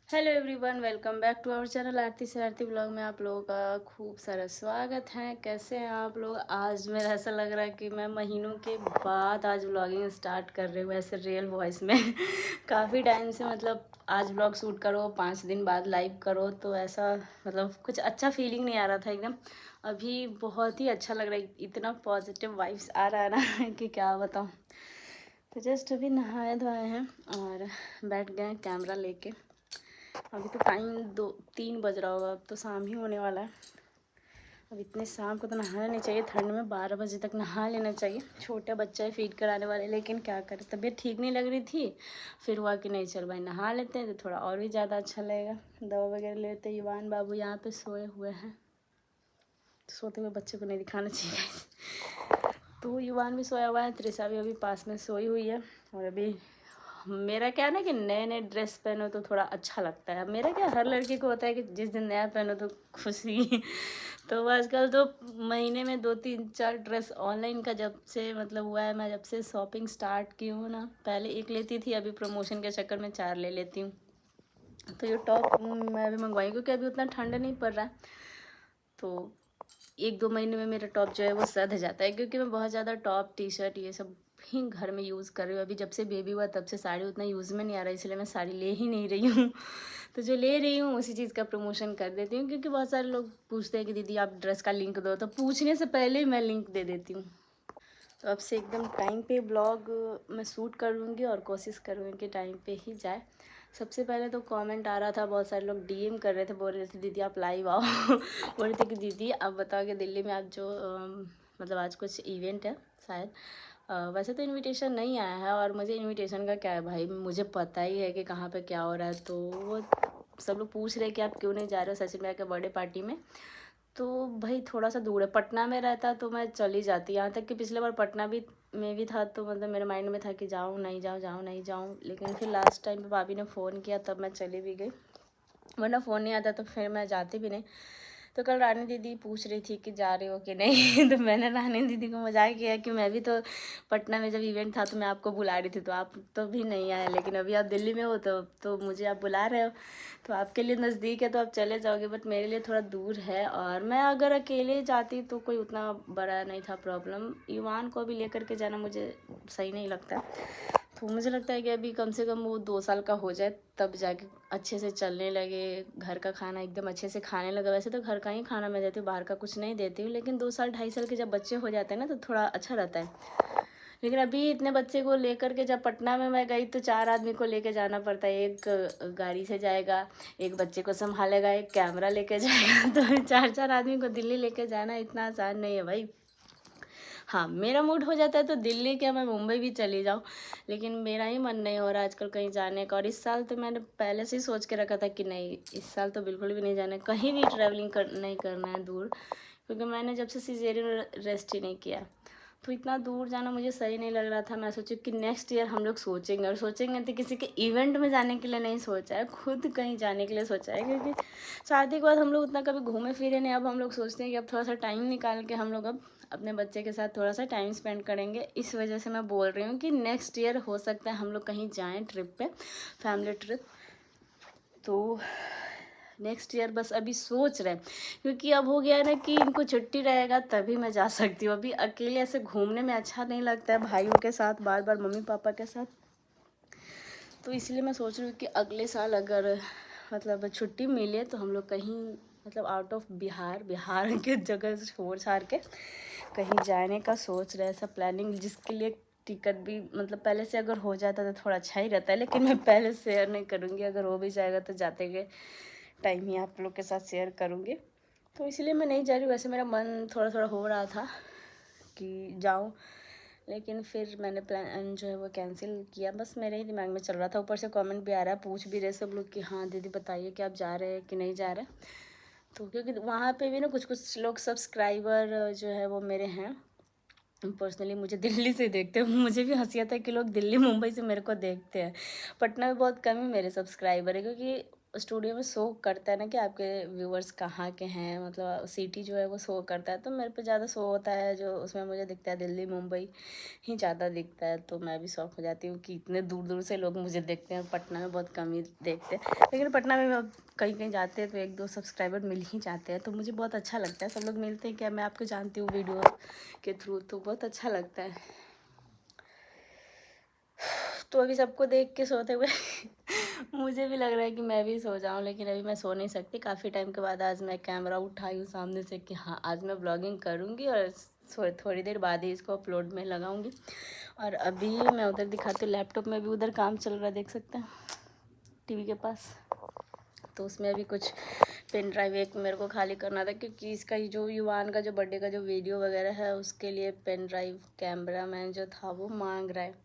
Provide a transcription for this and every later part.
Hello everyone, welcome back to our channel Aarti से Aarti blog में आप लोगों का खूब सारा स्वागत है। कैसे हैं आप लोग? आज मेरा ऐसा लग रहा है कि मैं महीनों के बाद आज व्लॉगिंग स्टार्ट कर रही हूँ ऐसे रियल वॉइस में काफ़ी टाइम से मतलब आज व्लॉग शूट करो 5 दिन बाद लाइव करो तो ऐसा मतलब कुछ अच्छा फीलिंग नहीं आ रहा था एकदम। अभी बहुत ही अच्छा लग रहा है, इतना पॉजिटिव वाइब्स आ रहा है ना कि क्या बताऊँ। तो जस्ट अभी नहाए धोए हैं और बैठ गए हैं कैमरा लेके। अभी तो टाइम 2-3 बज रहा होगा, अब तो शाम ही होने वाला है। अब इतने शाम को तो नहाना नहीं चाहिए, ठंड में 12 बजे तक नहा लेना चाहिए। छोटा बच्चा है फीड कराने वाले, लेकिन क्या करें, तबीयत ठीक नहीं लग रही थी। फिर हुआ कि नहीं चल भाई नहा लेते हैं तो थोड़ा और भी ज़्यादा अच्छा लगेगा। दवा वगैरह लेते। युवान बाबू यहाँ पे सोए हुए हैं, सोते हुए बच्चे को नहीं दिखाना चाहिए। तो युवान भी सोया हुआ है, त्रिशा भी अभी पास में सोई हुई है। और अभी मेरा क्या है ना कि नए नए ड्रेस पहनो तो थोड़ा अच्छा लगता है। मेरा क्या, हर लड़की को होता है कि जिस दिन नया पहनो तो खुशी तो आजकल तो महीने में 2-3-4 ड्रेस ऑनलाइन का जब से मतलब हुआ है, मैं जब से शॉपिंग स्टार्ट की हूँ ना, पहले एक लेती थी, अभी प्रमोशन के चक्कर में 4 ले लेती हूँ। तो ये टॉप मैं अभी मंगवाई क्योंकि अभी उतना ठंड नहीं पड़ रहा है, तो 1-2 महीने में मेरा टॉप जो है वो सध जाता है। क्योंकि मैं बहुत ज़्यादा टॉप टी शर्ट ये सब ही घर में यूज़ कर रही हूँ। अभी जब से बेबी हुआ तब से साड़ी उतना यूज़ में नहीं आ रहा है, इसलिए मैं साड़ी ले ही नहीं रही हूँ तो जो ले रही हूँ उसी चीज़ का प्रमोशन कर देती हूँ। क्योंकि बहुत सारे लोग पूछते हैं कि दीदी आप ड्रेस का लिंक दो, तो पूछने से पहले ही मैं लिंक दे देती हूँ। तो अब से एकदम टाइम पे ब्लॉग मैं शूट करूँगी और कोशिश करूँगी कि टाइम पे ही जाए। सबसे पहले तो कमेंट आ रहा था, बहुत सारे लोग डीएम कर रहे थे, बोल रहे थे दीदी आप लाइव आओ बोल रहे थे कि दीदी आप बताओ कि दिल्ली में आप जो मतलब आज कुछ इवेंट है शायद। वैसे तो इनविटेशन नहीं आया है, और मुझे इनविटेशन का क्या है भाई, मुझे पता ही है कि कहाँ पे क्या हो रहा है। तो वो सब लोग पूछ रहे कि आप क्यों नहीं जा रहे हो सचिन भैया के बर्थडे पार्टी में। तो भाई थोड़ा सा दूर है, पटना में रहता तो मैं चली जाती। यहाँ तक कि पिछले बार पटना भी में भी था तो मतलब मेरे माइंड में था कि जाऊँ नहीं जाऊँ, जाऊँ नहीं जाऊँ, लेकिन फिर लास्ट टाइम पे भाभी ने फ़ोन किया तब मैं चली भी गई, वरना फ़ोन नहीं आता तो फिर मैं जाती भी नहीं। तो कल रानी दीदी पूछ रही थी कि जा रही हो कि नहीं तो मैंने रानी दीदी को मजाक किया कि मैं भी तो पटना में जब इवेंट था तो मैं आपको बुला रही थी, तो आप तो भी नहीं आए, लेकिन अभी आप दिल्ली में हो तो मुझे आप बुला रहे हो, तो आपके लिए नज़दीक है तो आप चले जाओगे, बट मेरे लिए थोड़ा दूर है। और मैं अगर अकेले जाती तो कोई उतना बड़ा नहीं था प्रॉब्लम, युवान को भी लेकर के जाना मुझे सही नहीं लगता। तो मुझे लगता है कि अभी कम से कम वो 2 साल का हो जाए तब जाके अच्छे से चलने लगे, घर का खाना एकदम अच्छे से खाने लगा। वैसे तो घर का ही खाना मैं देती हूँ, बाहर का कुछ नहीं देती हूँ, लेकिन 2 साल 2.5 साल के जब बच्चे हो जाते हैं ना तो थोड़ा अच्छा रहता है। लेकिन अभी इतने बच्चे को लेकर के जब पटना में मैं गई तो 4 आदमी को लेके जाना पड़ता है। एक गाड़ी से जाएगा, एक बच्चे को संभालेगा, एक कैमरा लेके जाएगा तो 4-4 आदमी को दिल्ली लेके जाना इतना आसान नहीं है भाई। हाँ, मेरा मूड हो जाता है तो दिल्ली क्या मैं मुंबई भी चली जाऊँ, लेकिन मेरा ही मन नहीं हो रहा आजकल कहीं जाने का। और इस साल तो मैंने पहले से ही सोच के रखा था कि नहीं, इस साल तो बिल्कुल भी नहीं जाना है, कहीं भी ट्रैवलिंग नहीं करना है दूर। क्योंकि मैंने जब से सिजेरियन रेस्ट ही नहीं किया, तो इतना दूर जाना मुझे सही नहीं लग रहा था। मैं सोची कि नेक्स्ट ईयर हम लोग सोचेंगे, और सोचेंगे तो किसी के इवेंट में जाने के लिए नहीं सोचा है, खुद कहीं जाने के लिए सोचा है। क्योंकि शादी के बाद हम लोग उतना कभी घूमे फिरे नहीं, अब हम लोग सोचते हैं कि अब थोड़ा सा टाइम निकाल के हम लोग अब अपने बच्चे के साथ थोड़ा सा टाइम स्पेंड करेंगे। इस वजह से मैं बोल रही हूँ कि नेक्स्ट ईयर हो सकता है हम लोग कहीं जाएँ ट्रिप पे, फैमिली ट्रिप। तो नेक्स्ट ईयर बस अभी सोच रहे हैं, क्योंकि अब हो गया है ना कि इनको छुट्टी रहेगा तभी मैं जा सकती हूँ। अभी अकेले ऐसे घूमने में अच्छा नहीं लगता है भाइयों के साथ, बार बार मम्मी पापा के साथ। तो इसलिए मैं सोच रही हूँ कि अगले साल अगर मतलब छुट्टी मिले तो हम लोग कहीं मतलब आउट ऑफ बिहार के जगह छोड़ छाड़ के कहीं जाने का सोच रहे हैं। सब प्लानिंग जिसके लिए टिकट भी मतलब पहले से अगर हो जाता तो थोड़ा अच्छा ही रहता है, लेकिन मैं पहले शेयर नहीं करूँगी। अगर हो भी जाएगा तो जाते गए टाइम ही आप लोग के साथ शेयर करूँगी। तो इसलिए मैं नहीं जा रही। वैसे मेरा मन थोड़ा थोड़ा हो रहा था कि जाऊँ, लेकिन फिर मैंने प्लान जो है वो कैंसिल किया। बस मेरे ही दिमाग में चल रहा था, ऊपर से कमेंट भी आ रहा है, पूछ भी रहे सब लोग कि हाँ दीदी बताइए कि आप जा रहे हैं कि नहीं जा रहे। तो क्योंकि वहाँ पे भी ना कुछ कुछ लोग सब्सक्राइबर जो है वो मेरे हैं, पर्सनली मुझे दिल्ली से देखते हैं। मुझे भी हंसी आता है कि लोग दिल्ली मुंबई से मेरे को देखते हैं। पटना में बहुत कम ही मेरे सब्सक्राइबर है, क्योंकि स्टूडियो में शो करता है ना कि आपके व्यूवर्स कहाँ के हैं, मतलब सिटी जो है वो शो करता है। तो मेरे पे ज़्यादा शो होता है, जो उसमें मुझे दिखता है दिल्ली मुंबई ही ज़्यादा दिखता है। तो मैं भी शौक हो जाती हूँ कि इतने दूर दूर से लोग मुझे देखते हैं, पटना में बहुत कम ही देखते हैं। लेकिन पटना में अब कहीं कहीं जाते हैं तो 1-2 सब्सक्राइबर मिल ही जाते हैं, तो मुझे बहुत अच्छा लगता है। सब लोग मिलते हैं, क्या मैं आपको जानती हूँ वीडियो के थ्रू, तो बहुत अच्छा लगता है। तो अभी सबको देख के सोते हुए मुझे भी लग रहा है कि मैं भी सो जाऊं, लेकिन अभी मैं सो नहीं सकती। काफ़ी टाइम के बाद आज मैं कैमरा उठाई हूँ सामने से कि हाँ आज मैं ब्लॉगिंग करूँगी, और थोड़ी देर बाद ही इसको अपलोड में लगाऊंगी। और अभी मैं उधर दिखाती हूँ, लैपटॉप में भी उधर काम चल रहा है, देख सकते हैं टीवी के पास। तो उसमें अभी कुछ पेन ड्राइव एक मेरे को खाली करना था, क्योंकि इसका जो युवान का जो बर्थडे का जो वीडियो वगैरह है उसके लिए पेन ड्राइव कैमरा मैन जो था वो मांग रहा है।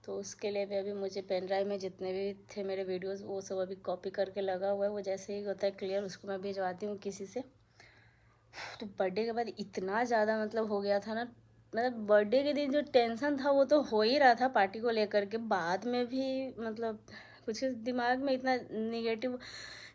तो उसके लिए भी अभी मुझे पेन ड्राइव में जितने भी थे मेरे वीडियोस वो सब अभी कॉपी करके लगा हुआ है। वो जैसे ही होता है क्लियर उसको मैं भिजवाती हूँ किसी से। तो बर्थडे के बाद इतना ज़्यादा मतलब हो गया था ना, मतलब बर्थडे के दिन जो टेंशन था वो तो हो ही रहा था पार्टी को लेकर के, बाद में भी मतलब कुछ दिमाग में इतना निगेटिव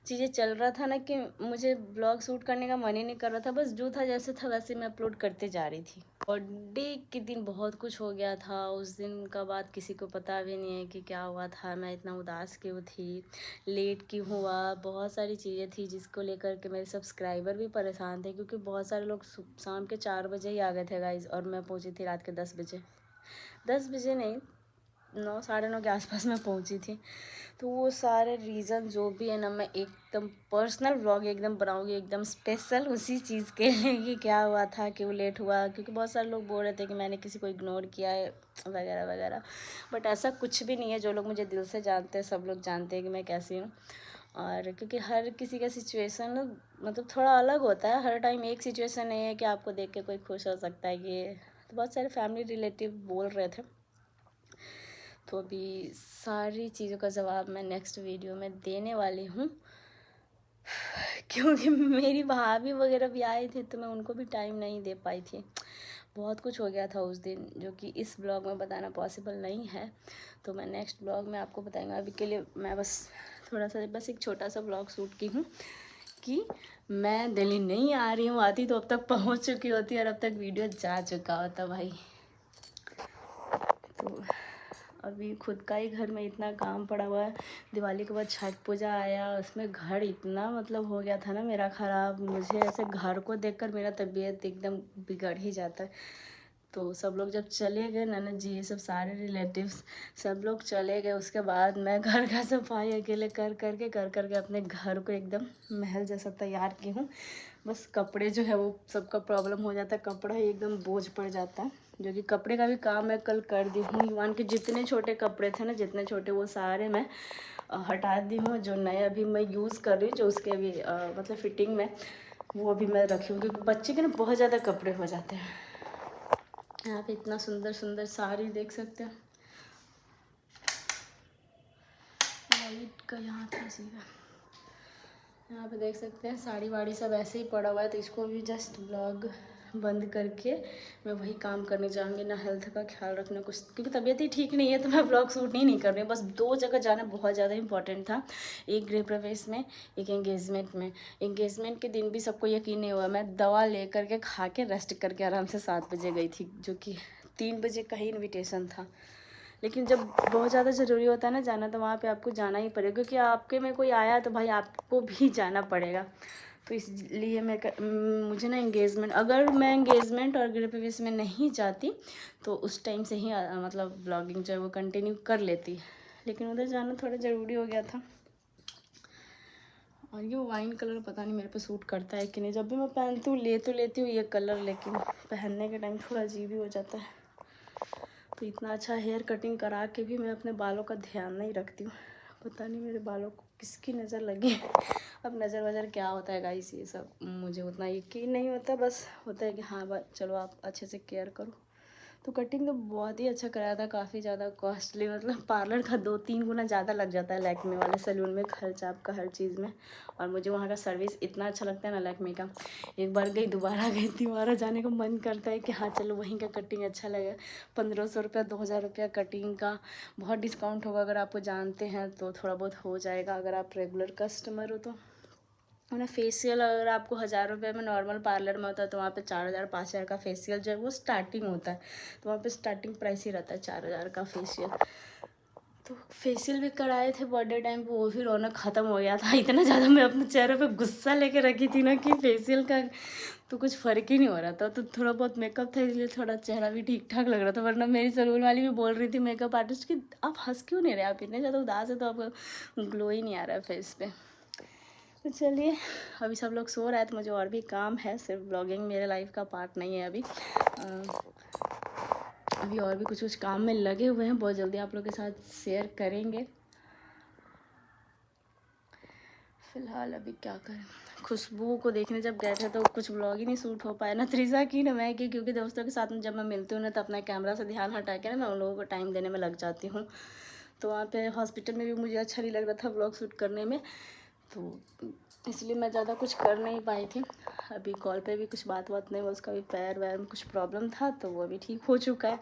चीज़ें चल रहा था ना कि मुझे ब्लॉग शूट करने का मन ही नहीं कर रहा था। बस जो था जैसे था वैसे मैं अपलोड करते जा रही थी। बर्थडे के दिन बहुत कुछ हो गया था, उस दिन का बाद किसी को पता भी नहीं है कि क्या हुआ था, मैं इतना उदास क्यों थी, लेट क्यों हुआ, बहुत सारी चीज़ें थी जिसको लेकर के मेरे सब्सक्राइबर भी परेशान थे, क्योंकि बहुत सारे लोग शाम के 4 बजे ही आ गए थे गाइज, और मैं पहुंची थी रात के 10 बजे, 10 बजे नहीं 9 साढ़े 9 के आसपास मैं पहुंची थी। तो वो सारे रीज़न जो भी है ना, मैं एकदम पर्सनल व्लॉग एकदम बनाऊंगी, एकदम स्पेशल उसी चीज़ के लिए कि क्या हुआ था, क्यों लेट हुआ, क्योंकि बहुत सारे लोग बोल रहे थे कि मैंने किसी को इग्नोर किया है वगैरह वगैरह। बट ऐसा कुछ भी नहीं है। जो लोग मुझे दिल से जानते हैं सब लोग जानते हैं कि मैं कैसी हूँ। और क्योंकि हर किसी का सिचुएशन मतलब थोड़ा अलग होता है, हर टाइम एक सिचुएशन नहीं है कि आपको देख के कोई खुश हो सकता है। ये तो बहुत सारे फैमिली रिलेटिव बोल रहे थे। तो अभी सारी चीज़ों का जवाब मैं नेक्स्ट वीडियो में देने वाली हूँ, क्योंकि मेरी भाभी वगैरह भी आई थी तो मैं उनको भी टाइम नहीं दे पाई थी। बहुत कुछ हो गया था उस दिन जो कि इस ब्लॉग में बताना पॉसिबल नहीं है, तो मैं नेक्स्ट ब्लॉग में आपको बताऊंगा। अभी के लिए मैं बस थोड़ा सा बस एक छोटा सा ब्लॉग शूट की हूँ कि मैं दिल्ली नहीं आ रही हूँ, आती तो अब तक पहुँच चुकी होती और अब तक वीडियो जा चुका होता भाई। तो अभी खुद का ही घर में इतना काम पड़ा हुआ है। दिवाली के बाद छठ पूजा आया, उसमें घर इतना मतलब हो गया था ना मेरा ख़राब। मुझे ऐसे घर को देखकर मेरा तबीयत एकदम बिगड़ ही जाता है। तो सब लोग जब चले गए, ननद जी ये सब सारे रिलेटिव्स सब लोग चले गए, उसके बाद मैं घर का सफाई अकेले कर करके अपने घर को एकदम महल जैसा तैयार की हूँ। बस कपड़े जो है वो सबका प्रॉब्लम हो जाता है, कपड़ा ही एकदम बोझ पड़ जाता है, जो कि कपड़े का भी काम मैं कल कर दी हूँ। युवान के जितने छोटे कपड़े थे ना, जितने छोटे वो सारे मैं हटा दी हूँ। जो नए अभी मैं यूज़ कर रही हूँ, जो उसके अभी मतलब फिटिंग में, वो अभी मैं रखी हूँ, क्योंकि बच्चे के ना बहुत ज़्यादा कपड़े हो जाते हैं। यहाँ पे इतना सुंदर सुंदर साड़ी देख सकते हैं, लाइट का यहाँ था सीधा, यहाँ पे देख सकते हैं साड़ी वाड़ी सब ऐसे ही पड़ा हुआ है। तो इसको भी जस्ट ब्लॉग बंद करके मैं वही काम करने जाऊँगी ना, हेल्थ का ख्याल रखना कुछ, क्योंकि तबीयत ही ठीक नहीं है तो मैं ब्लॉग शूट नहीं कर रही हूँ। बस 2 जगह जाना बहुत ज़्यादा इंपॉर्टेंट था, एक गृह प्रवेश में, एक एंगेजमेंट में। एंगेजमेंट के दिन भी सबको यकीन नहीं हुआ, मैं दवा ले करके खा के रेस्ट करके आराम से 7 बजे गई थी, जो कि 3 बजे का ही इन्विटेशन था। लेकिन जब बहुत ज़्यादा ज़रूरी होता है ना जाना, तो वहाँ पे आपको जाना ही पड़ेगा, क्योंकि आपके में कोई आया तो भाई आपको भी जाना पड़ेगा। तो इसलिए मुझे ना एंगेजमेंट, अगर मैं एंगेजमेंट और गृह प्रवेश में नहीं जाती तो उस टाइम से ही मतलब ब्लॉगिंग जो है वो कंटिन्यू कर लेती, लेकिन उधर जाना थोड़ा ज़रूरी हो गया था। और ये वाइन कलर पता नहीं मेरे पे सूट करता है कि नहीं, जब भी मैं पहनती हूँ तो लेती हूँ ये कलर, लेकिन पहनने के टाइम थोड़ा अजीब ही हो जाता है। तो इतना अच्छा हेयर कटिंग करा के भी मैं अपने बालों का ध्यान नहीं रखती हूँ, पता नहीं मेरे बालों को किसकी नज़र लगी है। अब नज़र वज़र क्या होता है गाइस, ये सब मुझे उतना यकीन नहीं होता, बस होता है कि हाँ चलो आप अच्छे से केयर करो, तो कटिंग तो बहुत ही अच्छा कराया था, काफ़ी ज़्यादा कॉस्टली, मतलब पार्लर का 2-3 गुना ज़्यादा लग जाता है लैक्मे वाले सैलून में, खर्च आपका हर चीज़ में। और मुझे वहाँ का सर्विस इतना अच्छा लगता है ना लैक्मे का, एक बार गई दोबारा गई, दोबारा जाने का मन करता है कि हाँ चलो वहीं का कटिंग अच्छा लगे। 1500 रुपया 2000 रुपया कटिंग का, बहुत डिस्काउंट होगा, अगर आपको जानते हैं तो थोड़ा बहुत हो जाएगा अगर आप रेगुलर कस्टमर हो तो। ना फेशियल अगर आपको 1000 रुपये में नॉर्मल पार्लर में होता है तो वहाँ पे 4000 5000 का फेशियल जो है वो स्टार्टिंग होता है, तो वहाँ पे स्टार्टिंग प्राइस ही रहता है 4000 का फेशियल। तो फेशियल भी कराए थे बर्थडे टाइम पे, वो भी रौनक ख़त्म हो गया था, इतना ज़्यादा मैं अपने चेहरे पे गुस्सा लेके रखी थी ना कि फेशियल का तो कुछ फ़र्क ही नहीं हो रहा था। तो थोड़ा बहुत मेकअप था इसलिए थोड़ा चेहरा भी ठीक ठाक लग रहा था, वरना मेरी सलून वाली भी बोल रही थी मेकअप आर्टिस्ट कि आप हंस क्यों नहीं रहे, आप इतने ज़्यादा उदास है तो आपका ग्लो ही नहीं आ रहा है फेस पे। तो चलिए अभी सब लोग सो रहे हैं तो मुझे और भी काम है, सिर्फ ब्लॉगिंग मेरे लाइफ का पार्ट नहीं है अभी। अभी और भी कुछ कुछ काम में लगे हुए हैं, बहुत जल्दी आप लोग के साथ शेयर करेंगे। फ़िलहाल अभी क्या करें, खुशबू को देखने जब गए थे तो कुछ व्लॉग ही नहीं शूट हो पाया, ना त्रिशा की ना मैं की, क्योंकि दोस्तों के साथ में जब मैं मिलती हूँ ना तो अपना कैमरा से ध्यान हटा के ना मैं उन लोगों को टाइम देने में लग जाती हूँ। तो वहाँ पे हॉस्पिटल में भी मुझे अच्छा नहीं लग रहा था व्लॉग शूट करने में, तो इसलिए मैं ज़्यादा कुछ कर नहीं पाई थी। अभी कॉल पे भी कुछ बात नहीं हुआ, उसका भी पैर वैर में कुछ प्रॉब्लम था तो वो भी ठीक हो चुका है।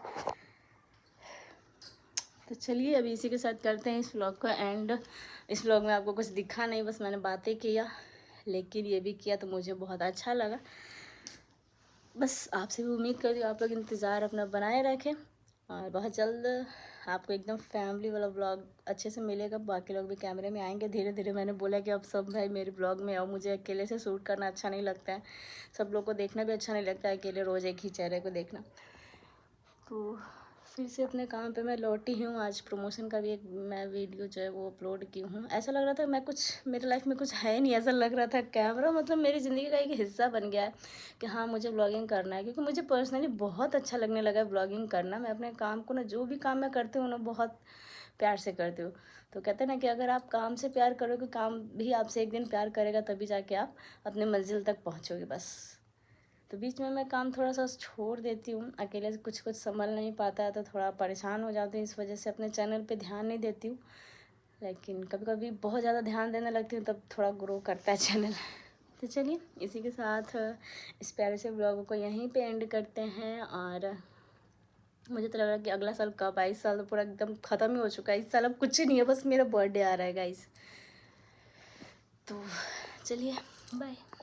तो चलिए अभी इसी के साथ करते हैं इस व्लॉग का एंड। इस व्लॉग में आपको कुछ दिखा नहीं, बस मैंने बातें किया, लेकिन ये भी किया तो मुझे बहुत अच्छा लगा। बस आपसे भी उम्मीद करती हूँ आप लोग इंतज़ार अपना बनाए रखें और बहुत जल्द आपको एकदम फैमिली वाला ब्लॉग अच्छे से मिलेगा। बाकी लोग भी कैमरे में आएंगे धीरे धीरे, मैंने बोला कि अब सब भाई मेरे ब्लॉग में आओ, मुझे अकेले से शूट करना अच्छा नहीं लगता है, सब लोग को देखना भी अच्छा नहीं लगता है अकेले रोज़ एक ही चेहरे को देखना। तो फिर से अपने काम पे मैं लौटी हूँ। आज प्रमोशन का भी एक मैं वीडियो जो है वो अपलोड की हूँ। ऐसा लग रहा था मैं कुछ मेरे लाइफ में कुछ है नहीं, ऐसा लग रहा था कैमरा मतलब मेरी ज़िंदगी का एक हिस्सा बन गया है कि हाँ मुझे ब्लॉगिंग करना है, क्योंकि मुझे पर्सनली बहुत अच्छा लगने लगा है ब्लॉगिंग करना। मैं अपने काम को ना, जो भी काम मैं करती हूँ ना, बहुत प्यार से करती हूँ। तो कहते हैं ना कि अगर आप काम से प्यार करोगे, काम भी आपसे एक दिन प्यार करेगा, तभी जाके आप अपने मंजिल तक पहुँचोगे बस। तो बीच में मैं काम थोड़ा सा छोड़ देती हूँ, अकेले से कुछ कुछ संभल नहीं पाता है तो थोड़ा परेशान हो जाती हूँ, इस वजह से अपने चैनल पे ध्यान नहीं देती हूँ। लेकिन कभी कभी बहुत ज़्यादा ध्यान देने लगती हूँ तब थोड़ा ग्रो करता है चैनल। तो चलिए इसी के साथ इस प्यारे से ब्लॉग को यहीं पे एंड करते हैं। और मुझे तो लग रहा है कि अगला साल कब आए, इस साल तो पूरा एकदम ख़त्म ही हो चुका है, इस साल अब कुछ ही नहीं है, बस मेरा बर्थडे आ रहा है गाइस। तो चलिए बाय।